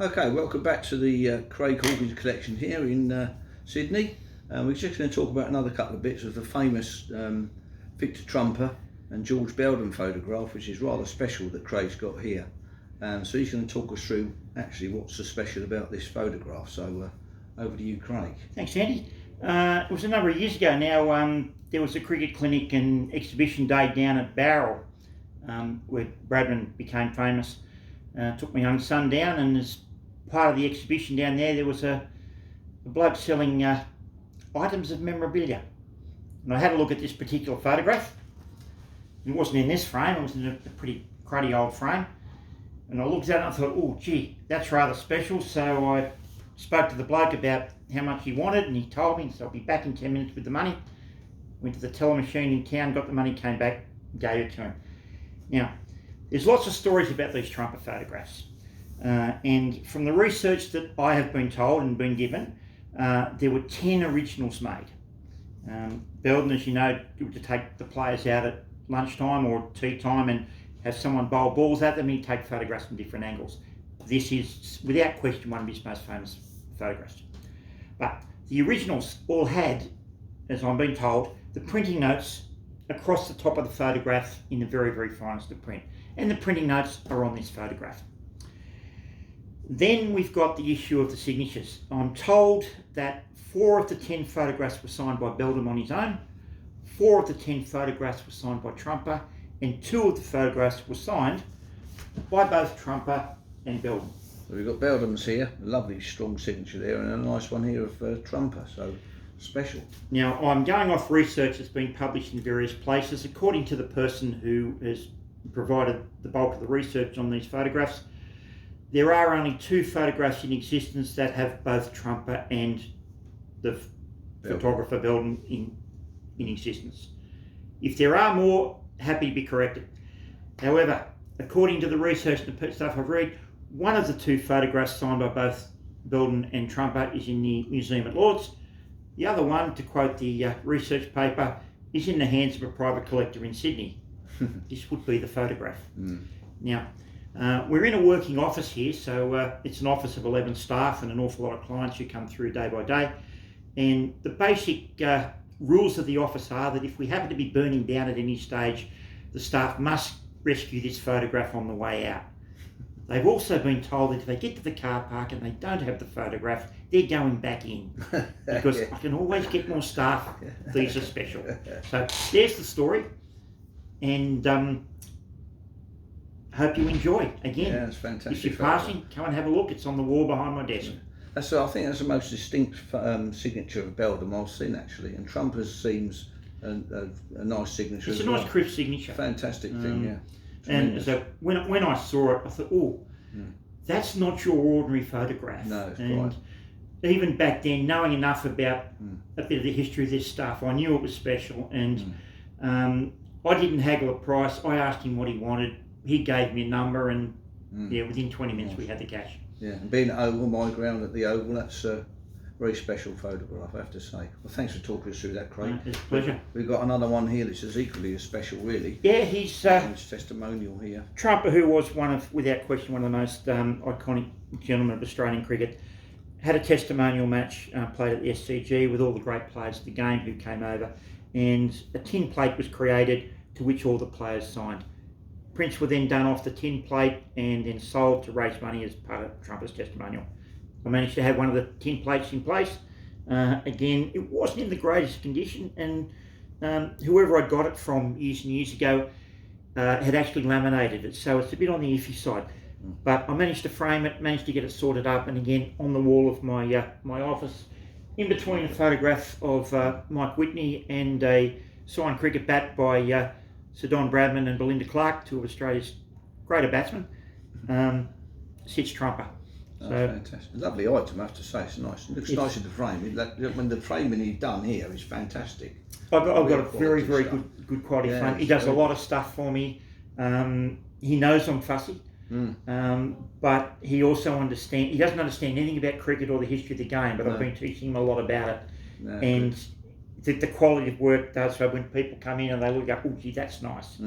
Okay, welcome back to the Craig Hawkins collection here in Sydney. We're just going to talk about another couple of bits of the famous Victor Trumper and George Belden photograph, which is rather special that Craig's got here. So he's going to talk us through actually what's so special about this photograph. So over to you, Craig. Thanks, Andy. It was a number of years ago now. There was a cricket clinic and exhibition day down at Barrel, where Bradman became famous. Took my young son down, and as part of the exhibition down there was a bloke selling items of memorabilia. And I had a look at this particular photograph. It wasn't in this frame, it was in a pretty cruddy old frame. And I looked at it and I thought, oh gee, that's rather special. So I spoke to the bloke about how much he wanted, and he told me, so I'll be back in 10 minutes with the money. Went to the teller machine in town, got the money, came back, gave it to him. Now, there's lots of stories about these Trumper photographs. And from the research that I have been told and been given, there were 10 originals made. Belden, as you know, to take the players out at lunchtime or tea time and have someone bowl balls at them and he'd take photographs from different angles. This is, without question, one of his most famous photographs. But the originals all had, as I'm being told, the printing notes across the top of the photograph in the very, very finest of print. And the printing notes are on this photograph. Then we've got the issue of the signatures. I'm told that 4 of the 10 photographs were signed by Belden on his own, 4 of the 10 photographs were signed by Trumper, and 2 of the photographs were signed by both Trumper and Belden. So we've got Belden's here, a lovely strong signature there, and a nice one here of Trumper, so special. Now, I'm going off research that's been published in various places. According to the person who has provided the bulk of the research on these photographs, there are only 2 photographs in existence that have both Trumper and the photographer Belden in existence. If there are more, happy to be corrected. However, according to the research and the stuff I've read, one of the 2 photographs signed by both Belden and Trumper is in the museum at Lord's. The other one, to quote the research paper, is in the hands of a private collector in Sydney. This would be the photograph. Now, we're in a working office here, so it's an office of 11 staff and an awful lot of clients who come through day by day. And the basic rules of the office are that if we happen to be burning down at any stage, the staff must rescue this photograph on the way out. They've also been told that if they get to the car park and they don't have the photograph, they're going back in, because I can always get more staff. These are special. So there's the story, and hope you enjoy. Again, yeah, it's fantastic. If you're passing, come and have a look. It's on the wall behind my desk. I think that's the most distinct signature of Belden I've seen, actually, and Trumper's seems a nice signature. It's as a nice well. crisp signature. Fantastic thing, yeah. And so when I saw it, I thought, oh, that's not your ordinary photograph. No, it's and right. Even back then, knowing enough about a bit of the history of this stuff, I knew it was special. And I didn't haggle a price. I asked him what he wanted. He gave me a number, and yeah, within 20 minutes we had the cash. Yeah, and being at Oval, my ground at the Oval, that's a very special photograph, I have to say. Well, thanks for talking us through that, Craig. It's a pleasure. We've got another one here that's as equally as special, really. Yeah, he's His testimonial here. Trumper, who was without question, one of the most iconic gentlemen of Australian cricket, had a testimonial match played at the SCG with all the great players of the game who came over, and a tin plate was created to which all the players signed. Prints were then done off the tin plate and then sold to raise money as part of Trumper's testimonial. I managed to have one of the tin plates in place. Again, it wasn't in the greatest condition, and whoever I got it from years and years ago had actually laminated it, so it's a bit on the iffy side. But I managed to frame it, managed to get it sorted up, and again, on the wall of my my office, in between a photograph of Mike Whitney and a signed cricket bat by Sir Don Bradman and Belinda Clark, 2 of Australia's greater batsmen, sits Trumper. Oh, fantastic. Lovely item, I have to say. It's nice. It looks nice in the frame. When the framing he's done here is fantastic. I've got a very, very good quality frame. He does a lot of stuff for me. He knows I'm fussy, but he also understands. He doesn't understand anything about cricket or the history of the game, but I've been teaching him a lot about it. And the quality of work does, so when people come in and they look up, oh gee, that's nice.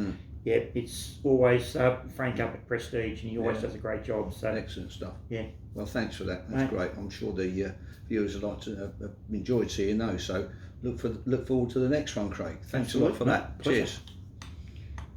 yeah, it's always Frank up at Prestige, and he always does a great job. So excellent stuff. Yeah. Well, thanks for that. That's great. I'm sure the viewers would like to have enjoyed seeing those. So look forward to the next one, Craig. Thanks a lot for that. Pleasure. Cheers.